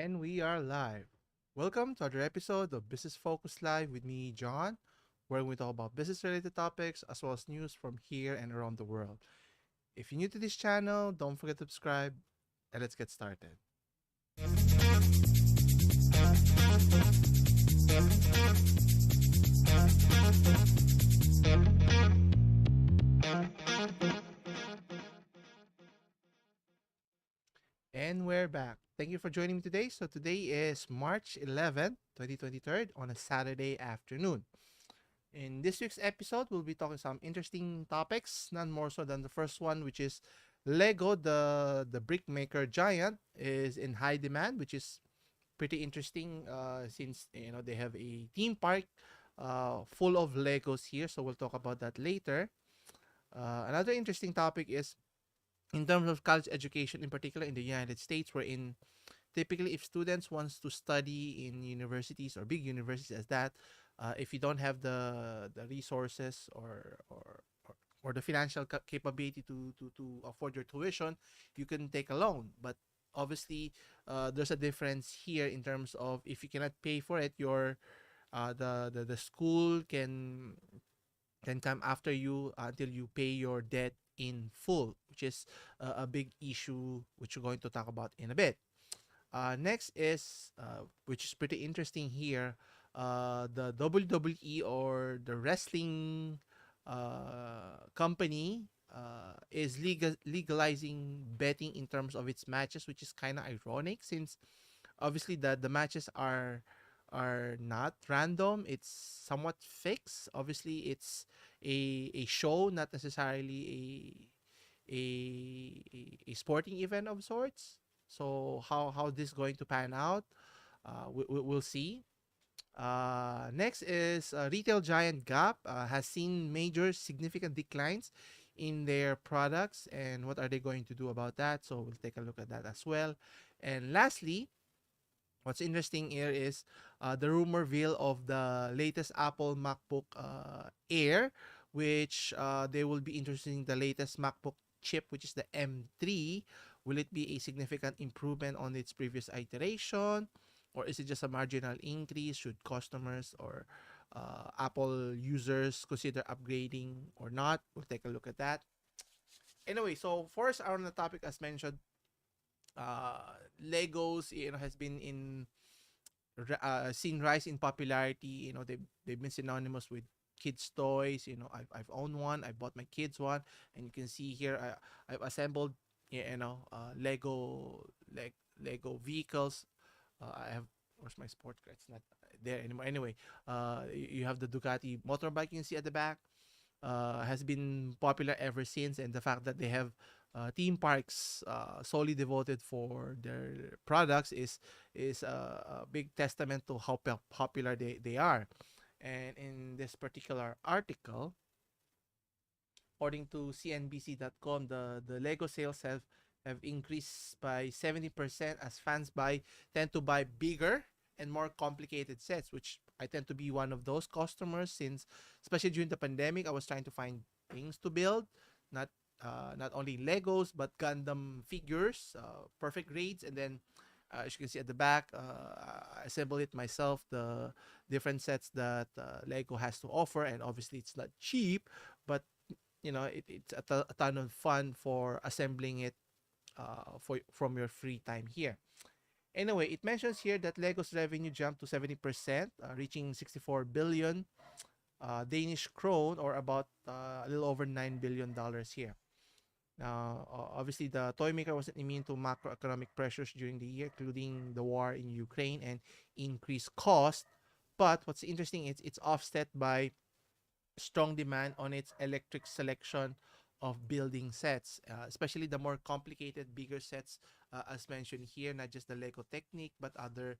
And we are live. Welcome to another episode of Business Focus Live with me, John, where we talk about business related topics as well as news from here and around the world. If you're new to this channel, don't forget to subscribe and let's get started. And we're back. Thank you for joining me today. So today is March 11th, 2023 on a Saturday afternoon. In this week's episode, we'll be talking some interesting topics, none more so than the first one, which is Lego, the brick maker giant, is in high demand, which is pretty interesting since they have a theme park full of Legos here. So we'll talk about that later. Another interesting topic is in terms of college education, in particular in the United States, wherein typically if students wants to study in universities or big universities as that, if you don't have the resources or the financial capability to afford your tuition, you can take a loan. But obviously, there's a difference here in terms of if you cannot pay for it, your the school can come after you until you pay your debt in full, which is a big issue which we're going to talk about in a bit. Next is, which is pretty interesting here, the WWE or the wrestling company is legalizing betting in terms of its matches, which is kind of ironic since obviously the matches are not random. It's somewhat fixed. Obviously, it's a show, not necessarily a sporting event of sorts. So how this going to pan out, we'll see. Next is retail giant Gap has seen major significant declines in their products, and what are they going to do about that? So we'll take a look at that as well. And lastly, what's interesting here is the rumorville of the latest Apple MacBook Air, which they will be introducing the latest MacBook chip, which is the M3. Will it be a significant improvement on its previous iteration, or is it just a marginal increase? Should customers or Apple users consider upgrading or not? We'll take a look at that. Anyway, so first on the topic as mentioned, Legos, has been in seen rise in popularity. They've been synonymous with kids toys. I've owned one. I bought my kids one, and you can see here I've assembled Lego vehicles. I have, where's my sport car? It's not there anymore. Anyway, you have the Ducati motorbike you can see at the back. Has been popular ever since, and the fact that they have theme parks solely devoted for their products is a big testament to how popular they are. And in this particular article, according to CNBC.com, the Lego sales have increased by 70% as fans tend to buy bigger and more complicated sets, which I tend to be one of those customers since, especially during the pandemic, I was trying to find things to build, not not only Legos but Gundam figures, perfect grades, and then as you can see at the back, I assemble it myself. The different sets that Lego has to offer, and obviously it's not cheap, but it's a ton of fun for assembling it from your free time here. Anyway, it mentions here that Lego's revenue jumped to 70%, reaching 64 billion Danish krone, or about a little over $9 billion here. Now, obviously, the toy maker wasn't immune to macroeconomic pressures during the year, including the war in Ukraine and increased cost. But what's interesting is it's offset by strong demand on its electric selection of building sets, especially the more complicated, bigger sets, as mentioned here, not just the Lego Technic, but other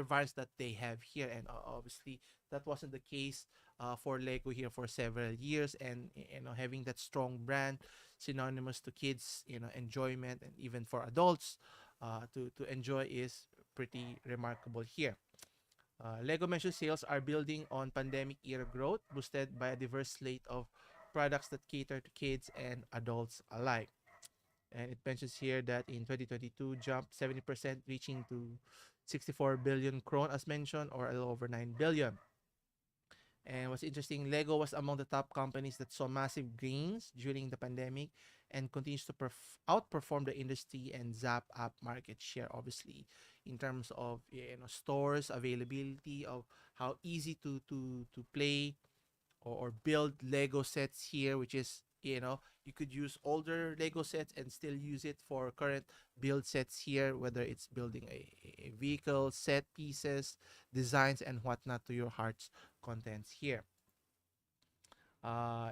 variants that they have here. And obviously, that wasn't the case for Lego here for several years. And having that strong brand synonymous to kids, enjoyment, and even for adults to enjoy is pretty remarkable here. Lego mentions sales are building on pandemic era growth, boosted by a diverse slate of products that cater to kids and adults alike. And it mentions here that in 2022 jumped 70%, reaching to 64 billion kron as mentioned, or a little over 9 billion. And what's interesting, Lego was among the top companies that saw massive gains during the pandemic and continues to outperform the industry and zap up market share, obviously, in terms of stores availability, of how easy to play or build Lego sets here, which is you could use older Lego sets and still use it for current build sets here, whether it's building a vehicle, set pieces, designs, and whatnot to your heart's contents here.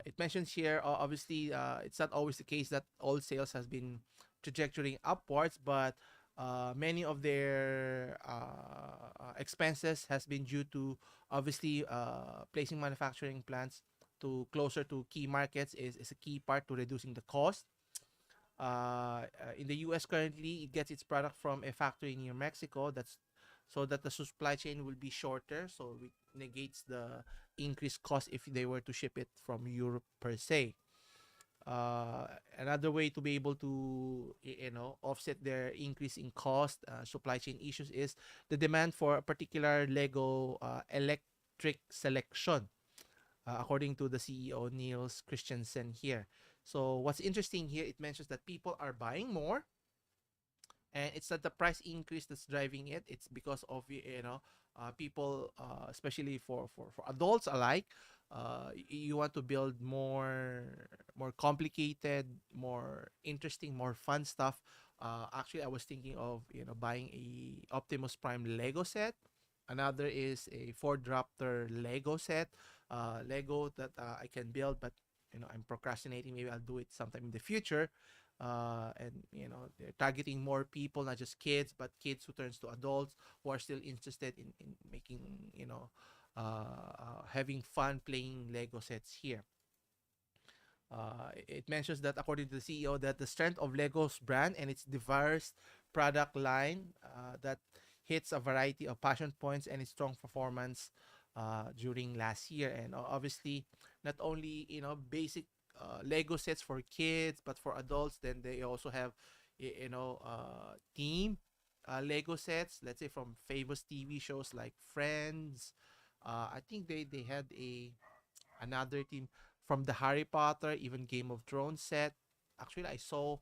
It mentions here, obviously, it's not always the case that all sales has been trajectory upwards, but many of their expenses has been due to obviously placing manufacturing plants to closer to key markets is a key part to reducing the cost. In the US currently, it gets its product from a factory near Mexico. That's so that the supply chain will be shorter, so it negates the increased cost if they were to ship it from Europe per se. Another way to be able to offset their increase in cost, supply chain issues, is the demand for a particular Lego electric selection, according to the CEO Niels Christensen here. So what's interesting here, it mentions that people are buying more, and it's not the price increase that's driving it. It's because of people, especially for adults alike. You want to build more complicated, more interesting, more fun stuff. Actually, I was thinking of buying a Optimus Prime Lego set. Another is a Ford Raptor Lego set. Lego that I can build, but I'm procrastinating. Maybe I'll do it sometime in the future. And they're targeting more people, not just kids, but kids who turns to adults who are still interested in making having fun playing Lego sets here. It mentions that according to the CEO, that the strength of Lego's brand and its diverse product line that hits a variety of passion points and its strong performance during last year. And obviously, not only basic Lego sets for kids, but for adults, then they also have team Lego sets. Let's say from famous TV shows like Friends. I think they had another team from the Harry Potter, even Game of Thrones set. Actually, I saw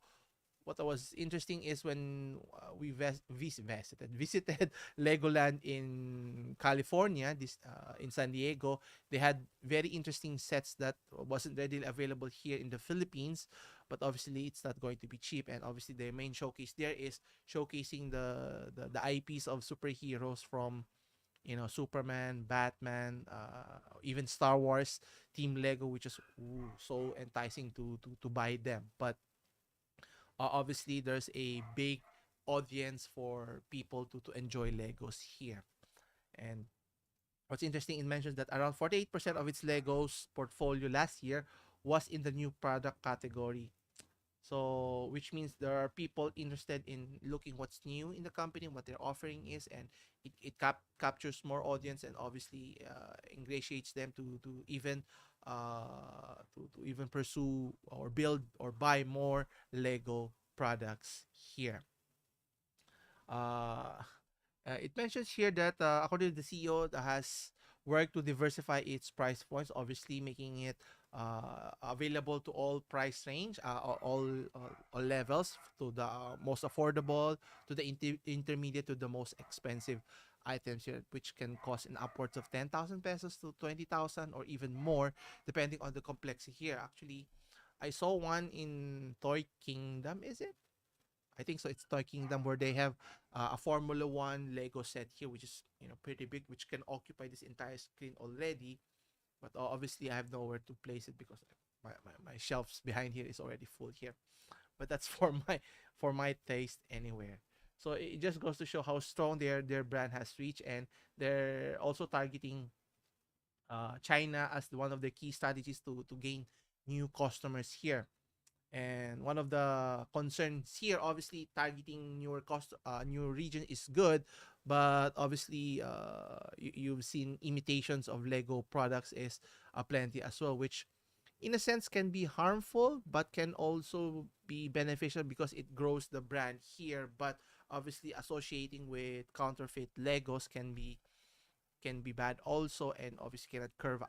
what was interesting is when we visited Legoland in California, this in San Diego. They had very interesting sets that wasn't readily available here in the Philippines, but obviously it's not going to be cheap. And obviously their main showcase there is showcasing the IPs of superheroes from Superman, Batman, even Star Wars Team Lego, which is so enticing to buy them. But obviously there's a big audience for people to enjoy Legos here. And what's interesting, it mentions that around 48% of its Legos portfolio last year was in the new product category. So, which means there are people interested in looking what's new in the company, what their offering is, and it captures more audience, and obviously ingratiates them to even to even pursue or build or buy more Lego products here. Uh, it mentions here that according to the CEO, that has worked to diversify its price points, obviously making it available to all price range, all levels, to the most affordable, to the intermediate, to the most expensive items here, which can cost in upwards of 10,000 pesos to 20,000 or even more, depending on the complexity here. Actually, I saw one in Toy Kingdom, is it? I think so. It's Toy Kingdom, where they have a Formula One Lego set here, which is pretty big, which can occupy this entire screen already. But obviously, I have nowhere to place it because my shelves behind here is already full here. But that's for my taste anywhere. So it just goes to show how strong their brand has reached, and they're also targeting China as one of the key strategies to gain new customers here. And one of the concerns here, obviously, targeting new region is good, but obviously, you've seen imitations of Lego products is plenty as well, which in a sense can be harmful but can also be beneficial because it grows the brand here. But obviously associating with counterfeit Legos can be bad also, and obviously cannot carve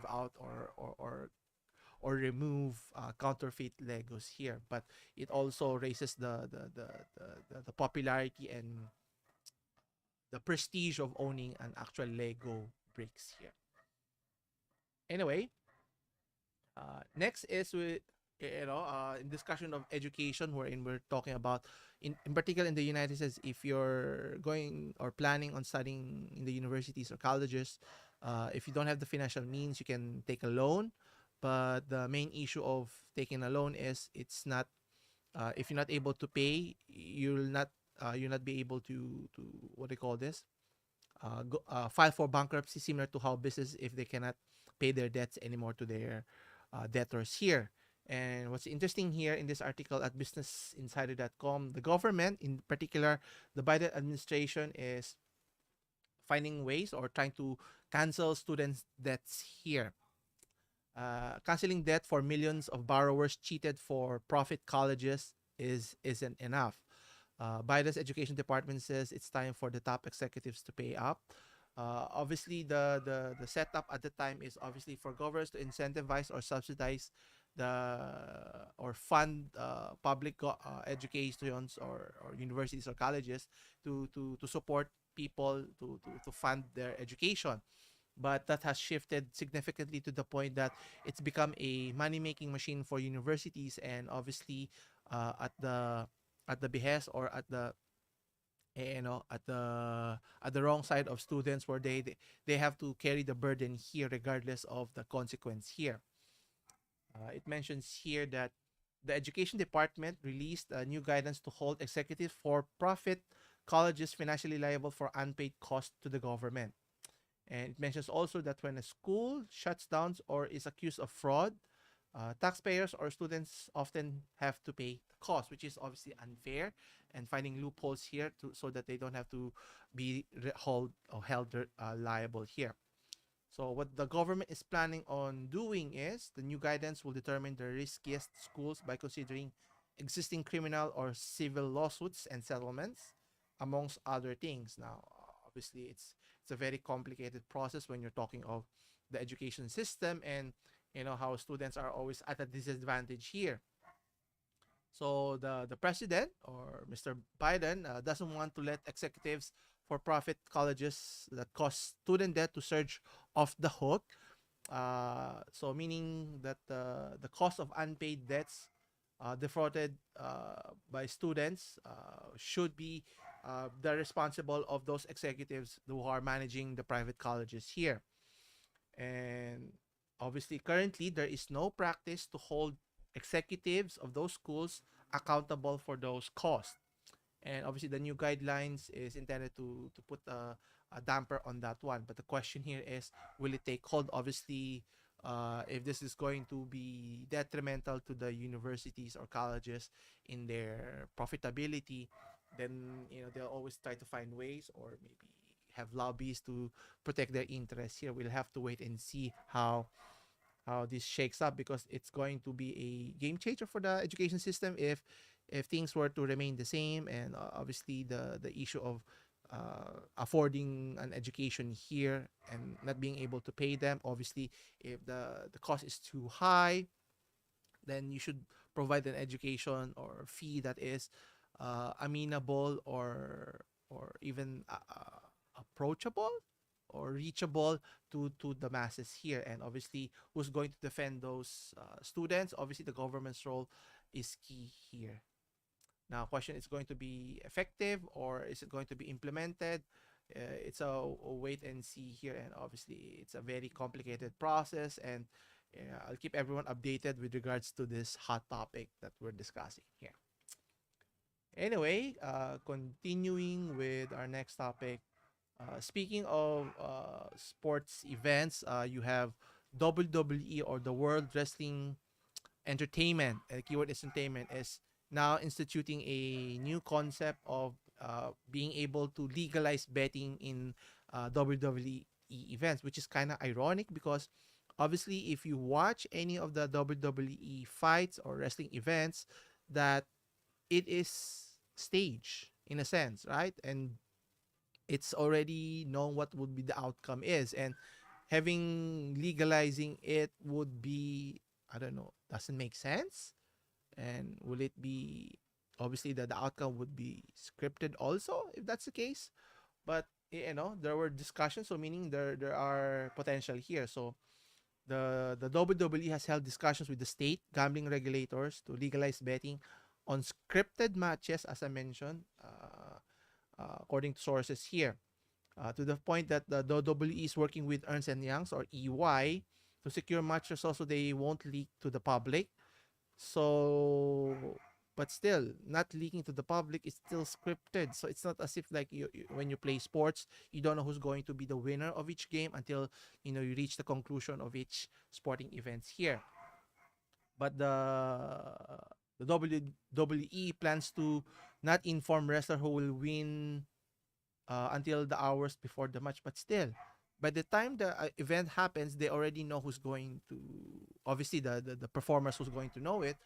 out or remove counterfeit Legos here. But it also raises the popularity and the prestige of owning an actual Lego bricks here. Anyway, next is with in discussion of education, wherein we're talking about in particular in the United States, if you're going or planning on studying in the universities or colleges, if you don't have the financial means, you can take a loan. But the main issue of taking a loan is it's not if you're not able to pay, you'll not be able to what do you call this file for bankruptcy, similar to how business if they cannot pay their debts anymore to their debtors here. And what's interesting here in this article at businessinsider.com, the government, in particular the Biden administration, is finding ways or trying to cancel students' debts here. Canceling debt for millions of borrowers cheated for profit colleges isn't enough. Biden's education department says it's time for the top executives to pay up. Obviously, the setup at the time is obviously for governors to incentivize or subsidize the or fund public educations or universities or colleges to support people to fund their education. But that has shifted significantly to the point that it's become a money making machine for universities, and obviously at the behest or at the at the wrong side of students, where they have to carry the burden here regardless of the consequence here. It mentions here that the education department released a new guidance to hold executive for profit colleges financially liable for unpaid costs to the government. And it mentions also that when a school shuts down or is accused of fraud, taxpayers or students often have to pay the cost, which is obviously unfair, and finding loopholes here so that they don't have to be held liable here. So what the government is planning on doing is the new guidance will determine the riskiest schools by considering existing criminal or civil lawsuits and settlements, amongst other things. Now, obviously, it's a very complicated process when you're talking of the education system, and how students are always at a disadvantage here. So the president or Mr. Biden doesn't want to let executives for profit colleges that cause student debt to surge off the hook. So meaning that the cost of unpaid debts defrauded by students should be the responsible of those executives who are managing the private colleges here. And obviously, currently, there is no practice to hold executives of those schools accountable for those costs. And obviously, the new guidelines is intended to put a damper on that one. But the question here is, will it take hold? Obviously, if this is going to be detrimental to the universities or colleges in their profitability, then they'll always try to find ways, or maybe have lobbies to protect their interests here. We'll have to wait and see how this shakes up, because it's going to be a game changer for the education system if things were to remain the same. And obviously the issue of affording an education here and not being able to pay them, obviously if the cost is too high, then you should provide an education or fee that is amenable or even approachable or reachable to the masses here. And obviously, who's going to defend those students? Obviously, the government's role is key here. Now, question is going to be effective, or is it going to be implemented? It's a wait and see here, and obviously, it's a very complicated process. And I'll keep everyone updated with regards to this hot topic that we're discussing here. Anyway, continuing with our next topic. Speaking of sports events, you have WWE, or the World Wrestling Entertainment. Keyword is entertainment, is now instituting a new concept of being able to legalize betting in WWE events, which is kind of ironic because Obviously, if you watch any of the WWE fights or wrestling events, that it is staged in a sense, right? And it's already known what would be the outcome is, and having legalizing it would be, I don't know, doesn't make sense. And will it be, obviously the outcome would be scripted also if that's the case. But there were discussions, so meaning there are potential here. So the WWE has held discussions with the state gambling regulators to legalize betting on scripted matches, as I mentioned, according to sources here, to the point that the WWE is working with Ernst and Youngs, or EY, to secure matches also they won't leak to the public. So, but still, not leaking to the public is still scripted. So it's not as if like when you play sports, you don't know who's going to be the winner of each game until you reach the conclusion of each sporting events here. But the WWE plans to not inform wrestler who will win until the hours before the match. But still, by the time the event happens, they already know who's going to, obviously the performers who's going to know it.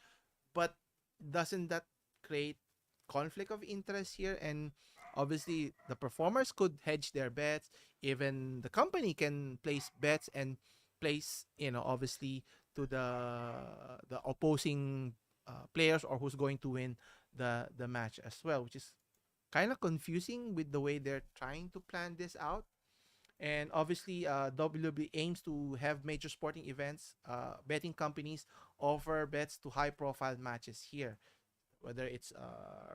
But doesn't that create conflict of interest here? And obviously the performers could hedge their bets, even the company can place bets and place, obviously, to the opposing players, or who's going to win the match as well, which is kind of confusing with the way they're trying to plan this out. And obviously, WWE aims to have major sporting events. Betting companies offer bets to high profile matches here, whether it's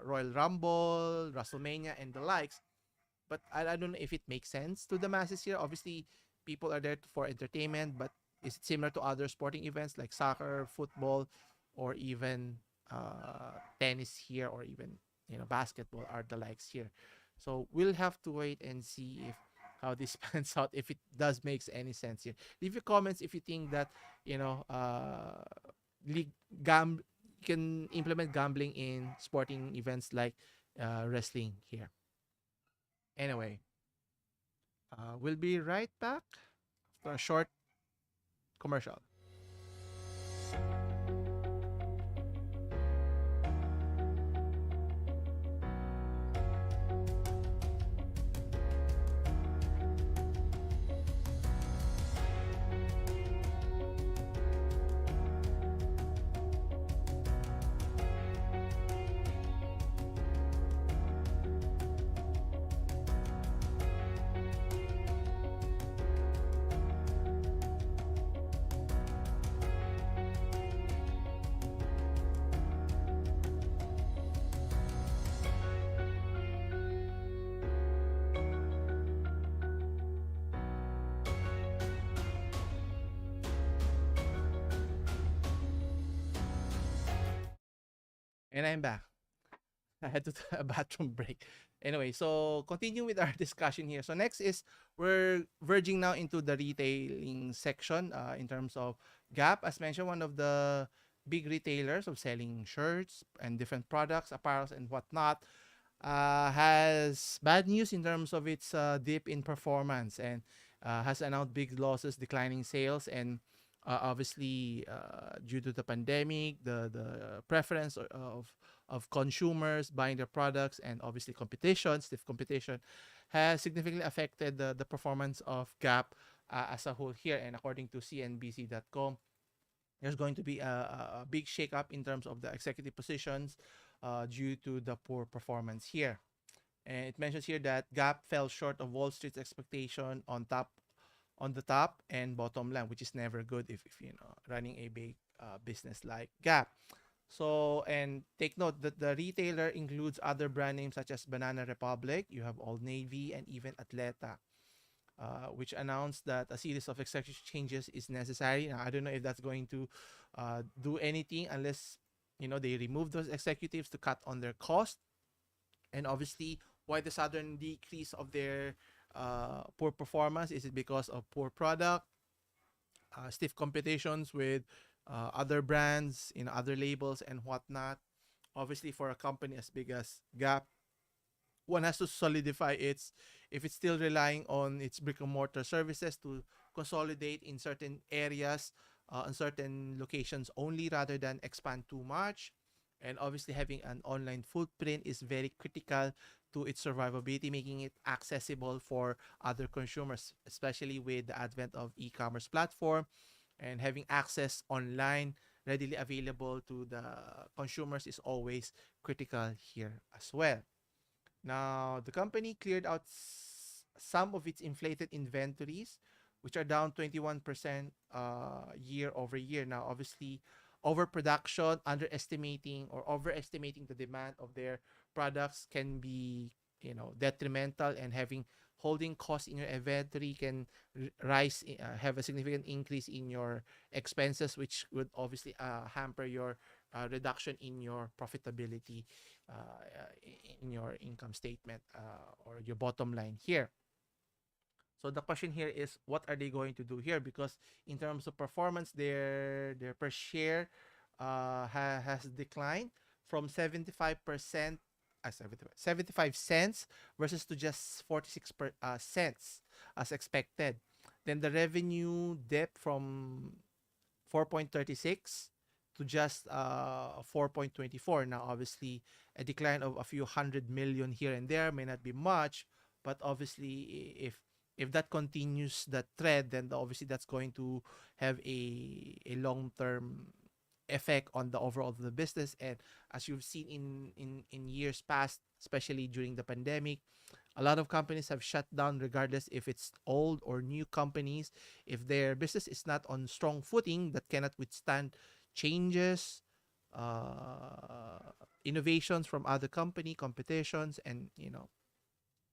Royal Rumble, WrestleMania, and the likes. But I don't know if it makes sense to the masses here. Obviously, people are there for entertainment, but is it similar to other sporting events like soccer, football, or even tennis here, or even basketball are the likes here? So we'll have to wait and see if how this pans out, if it does makes any sense here. Leave your comments if you think that league gam can implement gambling in sporting events like wrestling here. Anyway, we'll be right back after a short commercial. And I'm back. I had to take a bathroom break. Anyway, so continue with our discussion here. So next is, we're verging now into the retailing section, in terms of Gap, as mentioned, one of the big retailers of selling shirts and different products, apparels, and whatnot, has bad news in terms of its dip in performance, and has announced big losses, declining sales, and obviously, due to the pandemic, the preference of consumers buying their products, and obviously competition, stiff competition, has significantly affected the performance of Gap as a whole here. And according to CNBC.com, there's going to be a big shakeup in terms of the executive positions due to the poor performance here. And it mentions here that Gap fell short of Wall Street's expectation on the top and bottom line, which is never good if running a big business like Gap. So, and take note that the retailer includes other brand names such as Banana Republic, you have Old Navy, and even Atleta, which announced that a series of executive changes is necessary. Now, I don't know if that's going to do anything unless they remove those executives to cut on their cost. And obviously, why the sudden decrease of their poor performance? Is it because of poor product, stiff competitions with other brands, other labels and whatnot? Obviously, for a company as big as Gap, one has to solidify its, if it's still relying on its brick and mortar services to consolidate in certain areas, in certain locations only, rather than expand too much. And obviously, having an online footprint is very critical to its survivability, making it accessible for other consumers, especially with the advent of e-commerce platform, and having access online readily available to the consumers is always critical here as well. Now, the company cleared out some of its inflated inventories, which are down 21% year over year. Now, obviously, overproduction, underestimating or overestimating the demand of their products can be, detrimental, and having holding costs in your inventory can rise, have a significant increase in your expenses, which would obviously hamper your reduction in your profitability, in your income statement, or your bottom line here. So the question here is, what are they going to do here? Because in terms of performance, their per share has declined from 75%, 75 cents versus to just 46 cents as expected. Then the revenue dipped from 4.36 to just 4.24. Now, obviously, a decline of a few hundred million here and there may not be much, but obviously, if that continues that trend, then obviously that's going to have a long term effect on the overall of the business. And as you've seen in years past, especially during the pandemic, a lot of companies have shut down, regardless if it's old or new companies. If their business is not on strong footing, that cannot withstand changes, innovations from other competitions, and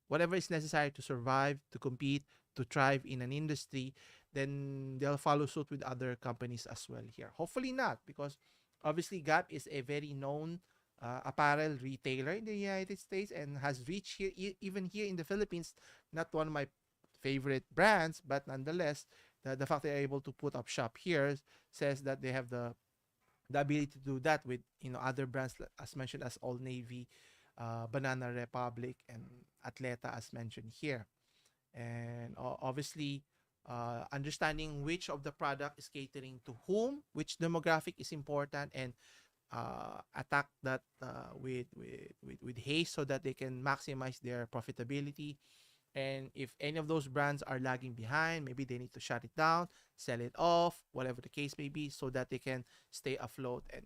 whatever is necessary to survive, to compete, to thrive in an industry, then they'll follow suit with other companies as well here. Hopefully not, because obviously Gap is a very known apparel retailer in the United States and has reached here, even here in the Philippines. Not one of my favorite brands, but nonetheless, the fact they're able to put up shop here says that they have the ability to do that with other brands, as mentioned, as Old Navy, Banana Republic, and Atleta, as mentioned here. And obviously, understanding which of the product is catering to whom, which demographic is important, and attack that with haste, so that they can maximize their profitability. And if any of those brands are lagging behind, maybe they need to shut it down, sell it off, whatever the case may be, so that they can stay afloat and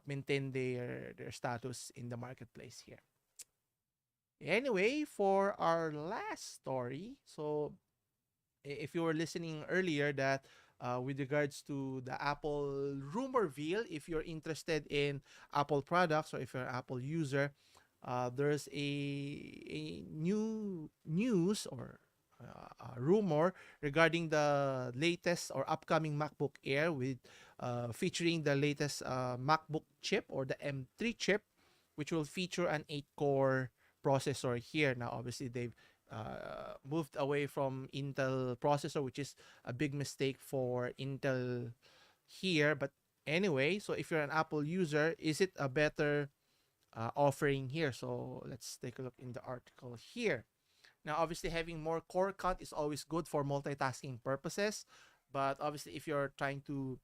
maintain their status in the marketplace here. Anyway, for our last story, so if you were listening earlier, that with regards to the Apple rumorville, if you're interested in Apple products, or if you're an Apple user, there's a new news, or a rumor regarding the latest or upcoming MacBook Air, with featuring the latest MacBook chip, or the M3 chip, which will feature an 8-core processor here. Now, obviously, they've moved away from Intel processor, which is a big mistake for Intel here. But anyway, so if you're an Apple user, is it a better offering here? So let's take a look in the article here. Now, obviously, having more core count is always good for multitasking purposes. But obviously, if you're trying to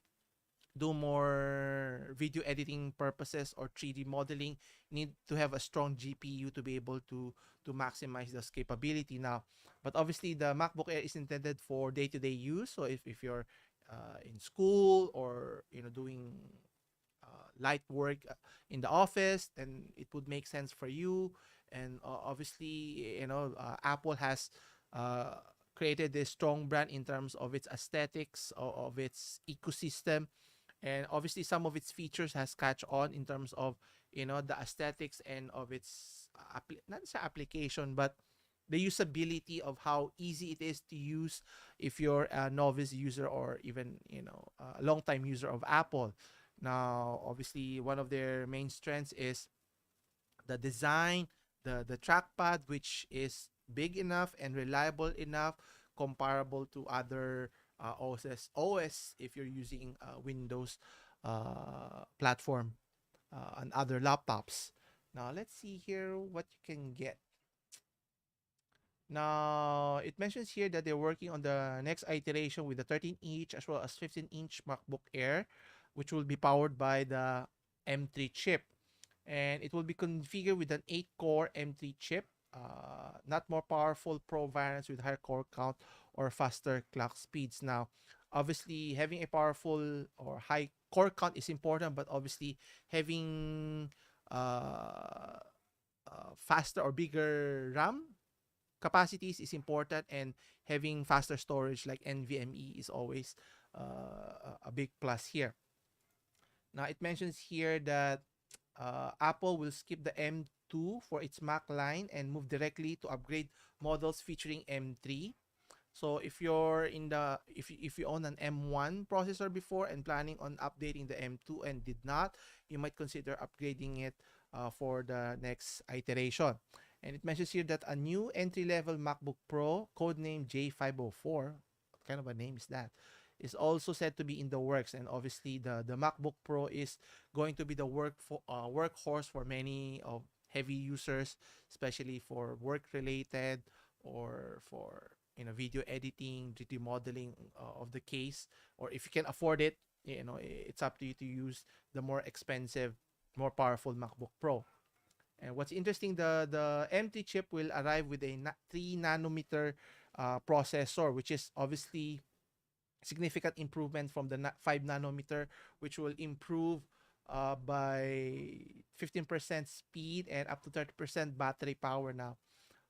do more video editing purposes or 3D modeling, you need to have a strong GPU to be able to maximize this capability now. But obviously, the MacBook Air is intended for day-to-day use. So if you're in school, or doing light work in the office, then it would make sense for you. And obviously, Apple has created this strong brand in terms of its aesthetics, of its ecosystem, and obviously some of its features has catch on in terms of the aesthetics, and of its not just application, but the usability of how easy it is to use if you're a novice user, or even a long time user of Apple. Now, obviously, one of their main strengths is the design, the trackpad, which is big enough and reliable enough, comparable to other OS if you're using Windows platform on other laptops. Now, let's see here what you can get. Now, it mentions here that they're working on the next iteration with the 13-inch as well as 15-inch MacBook Air, which will be powered by the M3 chip. And it will be configured with an 8-core M3 chip, not more powerful Pro variants with higher core count or faster clock speeds. Now, obviously, having a powerful or high core count is important, but obviously, having faster or bigger RAM capacities is important, and having faster storage like NVMe is always a big plus here. Now, it mentions here that Apple will skip the M2 for its Mac line and move directly to upgrade models featuring M3. So if you own an M1 processor before and planning on updating the M2 and did not, you might consider upgrading it for the next iteration. And it mentions here that a new entry-level MacBook Pro, codenamed J504, what kind of a name is that, is also said to be in the works. And obviously, the MacBook Pro is going to be the workhorse for many of heavy users, especially for work-related or for video editing, 3D modeling of the case. Or if you can afford it, it's up to you to use the more expensive, more powerful MacBook Pro. And what's interesting, the M3 chip will arrive with a 3 nanometer processor, which is obviously significant improvement from the 5 nanometer, which will improve by 15% speed and up to 30% battery power. Now,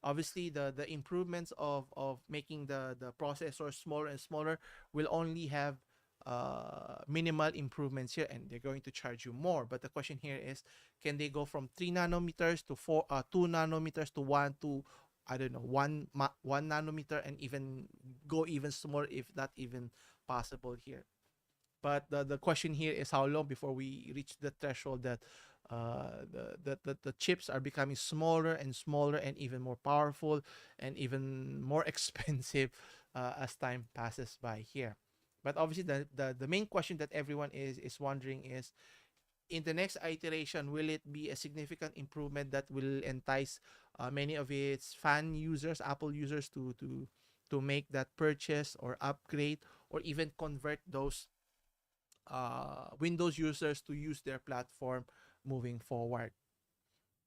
obviously, the improvements of making the processor smaller and smaller will only have minimal improvements here, and they're going to charge you more. But the question here is, can they go from 3 nanometers to 2 nanometers to 1 to, I don't know, 1 nanometer, and even go even smaller if not even possible here. But the question here is how long before we reach the threshold that the chips are becoming smaller and smaller and even more powerful and even more expensive as time passes by here. But obviously, the main question that everyone is wondering is, in the next iteration, will it be a significant improvement that will entice many of its fan users, Apple users, to make that purchase or upgrade or even convert those Windows users to use their platform moving forward?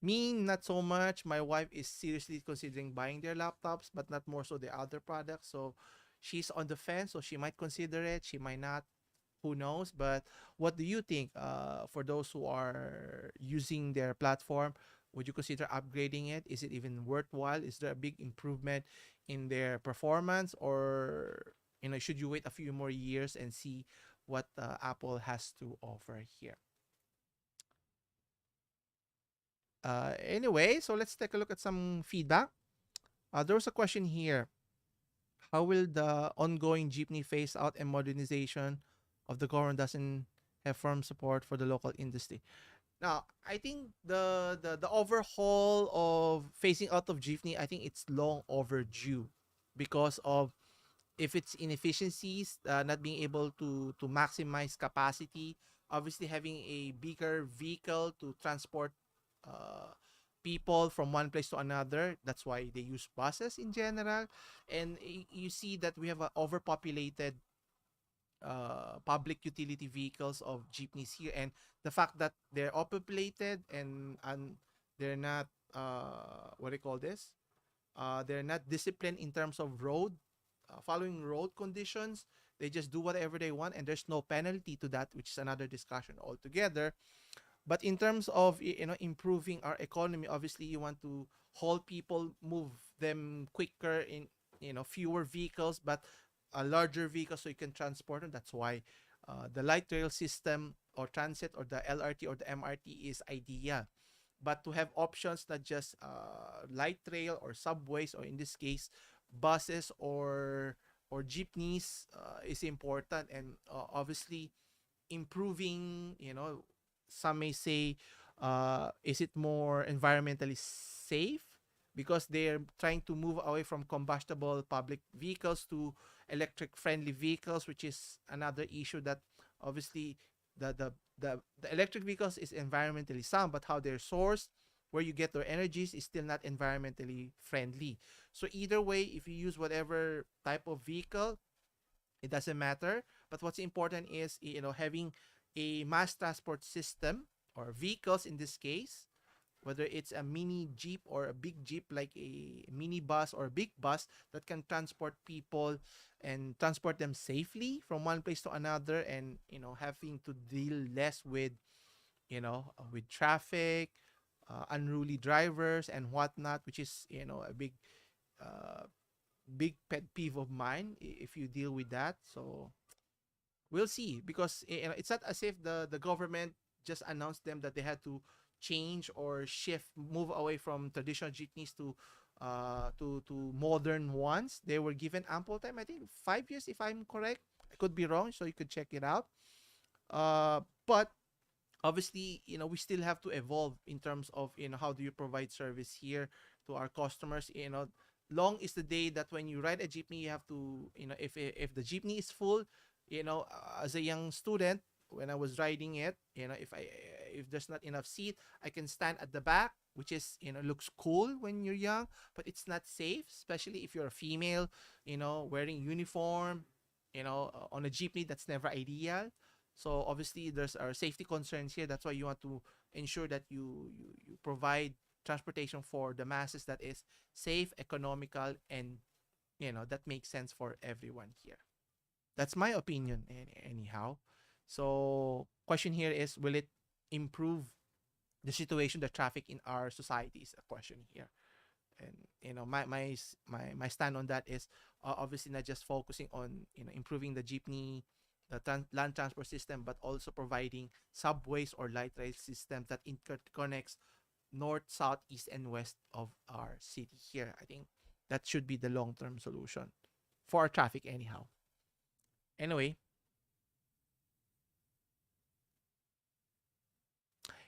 Me, not so much. My wife is seriously considering buying their laptops, but not more so the other products. So she's on the fence, so she might consider it. She might not. Who knows? But what do you think? For those who are using their platform, would you consider upgrading it? Is it even worthwhile? Is there a big improvement in their performance, or should you wait a few more years and see what Apple has to offer here? Anyway, so let's take a look at some feedback. There was a question here. How will the ongoing jeepney phase out and modernization of the government doesn't have firm support for the local industry? Now, I think the overhaul of phasing out of jeepney, I think it's long overdue because of if it's inefficiencies, not being able to maximize capacity, obviously having a bigger vehicle to transport uh, people from one place to another. That's why they use buses in general. And you see that we have a overpopulated public utility vehicles of jeepneys here, and the fact that they're overpopulated and they're not what do you call this? They're not disciplined in terms of following road conditions. They just do whatever they want, and there's no penalty to that, which is another discussion altogether. But in terms of improving our economy, obviously you want to haul people, move them quicker in fewer vehicles, but a larger vehicle so you can transport them. That's why the light rail system or transit or the LRT or the MRT is idea. But to have options, not just light rail or subways, or in this case buses or jeepneys, is important. And obviously improving, some may say, is it more environmentally safe because they're trying to move away from combustible public vehicles to electric friendly vehicles, which is another issue that obviously the electric vehicles is environmentally sound, but how they're sourced, where you get their energies is still not environmentally friendly. So either way, if you use whatever type of vehicle, it doesn't matter. But what's important is, having a mass transport system, or vehicles in this case, whether it's a mini jeep or a big jeep like a mini bus or a big bus that can transport people and transport them safely from one place to another, and having to deal less with with traffic, unruly drivers and whatnot, which is a uh, big pet peeve of mine if you deal with that. So we'll see, because it's not as if the government just announced them that they had to change or shift, move away from traditional jeepneys to modern ones. They were given ample time. I think 5 years, if I'm correct. I could be wrong, so you could check it out. But obviously, we still have to evolve in terms of how do you provide service here to our customers. Long is the day that when you ride a jeepney, you have to, if the jeepney is full, as a young student, when I was riding it, if there's not enough seat, I can stand at the back, which is, looks cool when you're young, but it's not safe, especially if you're a female, wearing uniform, on a jeepney. That's never ideal. So obviously there's our safety concerns here. That's why you want to ensure that you provide transportation for the masses that is safe, economical, and that makes sense for everyone here. That's my opinion, anyhow. So question here is, will it improve the situation, the traffic in our society, is a question here. And my stand on that is, obviously not just focusing on improving the jeepney, the land transport system, but also providing subways or light rail systems that interconnects north, south, east, and west of our city here. I think that should be the long-term solution for our traffic, anyhow. Anyway,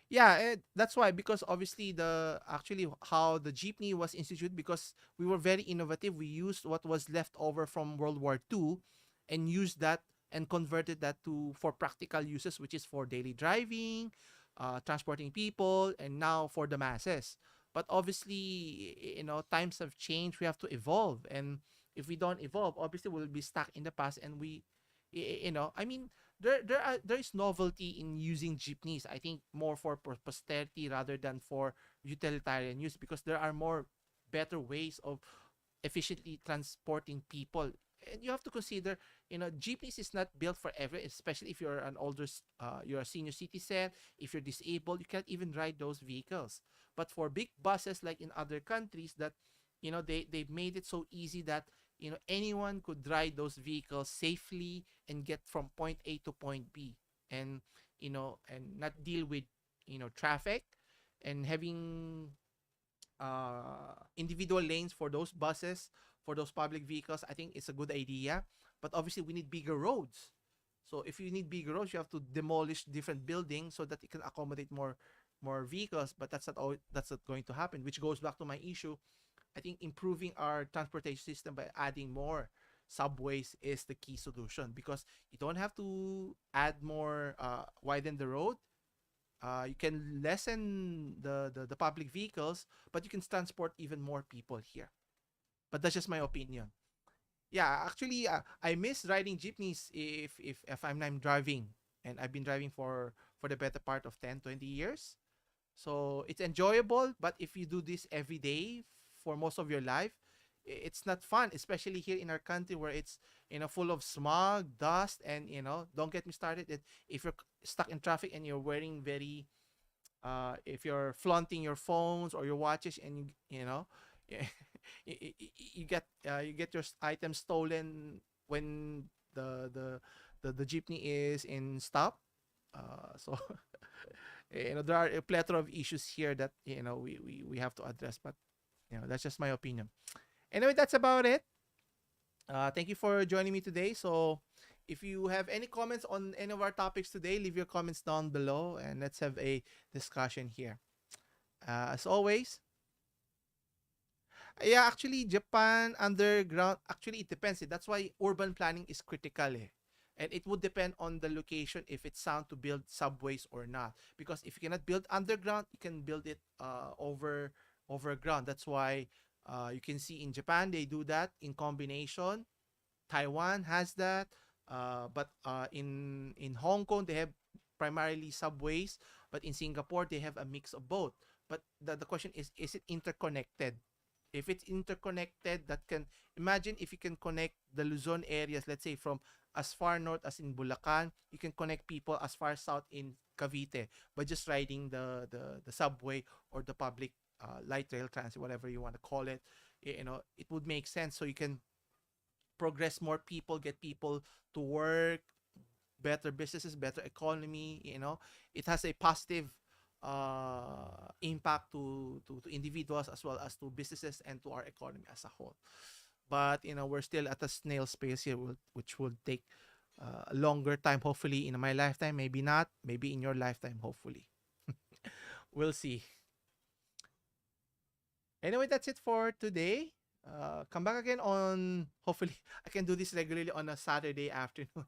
yeah, that's why, because obviously the actually how the jeepney was instituted, because we were very innovative. We used what was left over from World War II and used that and converted that to for practical uses, which is for daily driving, transporting people, and now for the masses. But obviously, times have changed. We have to evolve, and if we don't evolve, obviously we'll be stuck in the past. And I mean, there is novelty in using jeepneys. I think more for posterity rather than for utilitarian use, because there are more better ways of efficiently transporting people. And you have to consider, jeepneys is not built for everyone, especially if you're an older, you're a senior citizen. If you're disabled, you can't even ride those vehicles. But for big buses, like in other countries, that they've made it so easy that anyone could ride those vehicles safely and get from point A to point B, and and not deal with traffic, and having individual lanes for those buses, for those public vehicles. I think it's a good idea. But obviously we need bigger roads. So if you need bigger roads, you have to demolish different buildings so that it can accommodate more vehicles. But that's not going to happen, which goes back to my issue. I think improving our transportation system by adding more subways is the key solution, because you don't have to add more, widen the road. You can lessen the public vehicles, but you can transport even more people here. But that's just my opinion. Yeah, actually, I miss riding jeepneys if I'm driving, and I've been driving for the better part of 10-20 years. So it's enjoyable, but if you do this every day for most of your life, it's not fun, especially here in our country where it's full of smog, dust, and don't get me started that if you're stuck in traffic and you're wearing very if you're flaunting your phones or your watches, and you get your items stolen when the jeepney is in stop. So there are a plethora of issues here that we have to address, but that's just my opinion. Anyway, that's about it. Thank you for joining me today. So if you have any comments on any of our topics today, leave your comments down below and let's have a discussion here. As always, yeah, actually, Japan underground. Actually, it depends. That's why urban planning is critical. And it would depend on the location if it's sound to build subways or not. Because if you cannot build underground, you can build it overground. That's why you can see in Japan they do that in combination. Taiwan has that. But in Hong Kong they have primarily subways, but in Singapore they have a mix of both. But the question is it interconnected? If it's interconnected, that can imagine if you can connect the Luzon areas, let's say from as far north as in Bulacan, you can connect people as far south in Cavite by just riding the subway or the public light rail transit, whatever you want to call it. It would make sense, so you can progress more people, get people to work, better businesses, better economy. It has a positive impact to individuals as well as to businesses and to our economy as a whole. But we're still at a snail space here, which will take a longer time. Hopefully, in my lifetime, maybe not. Maybe in your lifetime, hopefully. We'll see. Anyway, that's it for today. Come back again on. Hopefully, I can do this regularly on a Saturday afternoon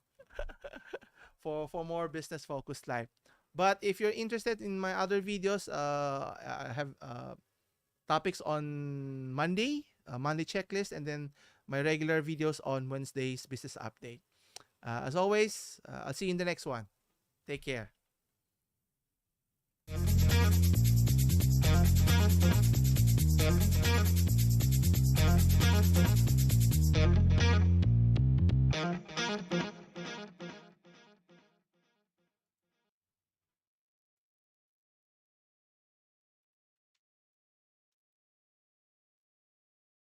for more business focused life. But if you're interested in my other videos, I have topics on Monday checklist, and then my regular videos on Wednesday's business update. As always, I'll see you in the next one. Take care.